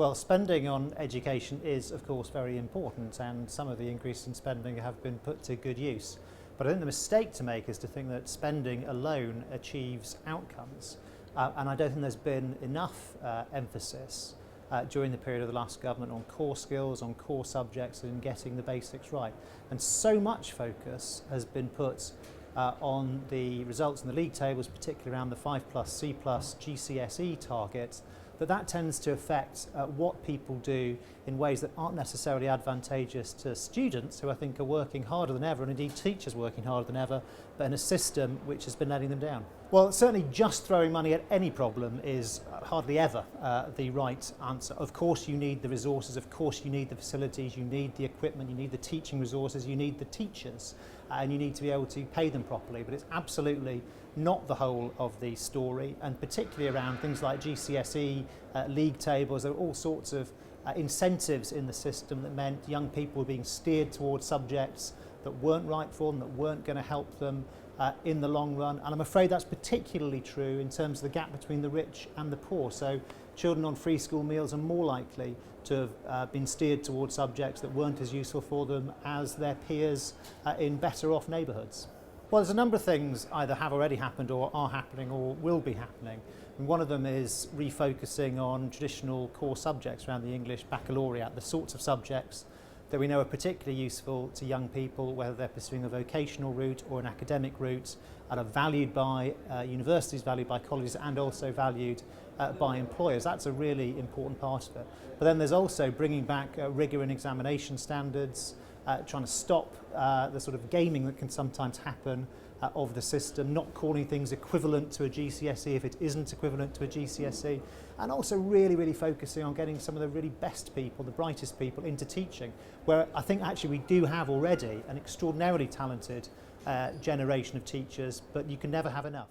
Well, spending on education is, of course, very important, and some of the increase in spending have been put to good use. But I think the mistake to make is to think that spending alone achieves outcomes. And I don't think there's been enough emphasis during the period of the last government on core skills, on core subjects, and getting the basics right. And so much focus has been put on the results in the league tables, particularly around the 5+, C+, GCSE targets, that tends to affect what people do in ways that aren't necessarily advantageous to students, who I think are working harder than ever, and indeed teachers working harder than ever, but in a system which has been letting them down. Well, certainly just throwing money at any problem is hardly ever the right answer. Of course you need the resources, of course you need the facilities, you need the equipment, you need the teaching resources, you need the teachers, and you need to be able to pay them properly, but it's absolutely not the whole of the story, and particularly around things like GCSE, league tables. There are all sorts of incentives in the system that meant young people were being steered towards subjects that weren't right for them, that weren't going to help them in the long run. And I'm afraid that's particularly true in terms of the gap between the rich and the poor. So children on free school meals are more likely to have been steered towards subjects that weren't as useful for them as their peers in better off neighbourhoods. Well, there's a number of things either have already happened or are happening or will be happening. And one of them is refocusing on traditional core subjects around the English baccalaureate, the sorts of subjects that we know are particularly useful to young people, whether they're pursuing a vocational route or an academic route, and are valued by universities, valued by colleges, and also valued by employers. That's a really important part of it. But then there's also bringing back rigour in examination standards, trying to stop the sort of gaming that can sometimes happen of the system, not calling things equivalent to a GCSE if it isn't equivalent to a GCSE, and also really focusing on getting some of the really best people, the brightest people, into teaching, where I think actually we do have already an extraordinarily talented generation of teachers, but you can never have enough.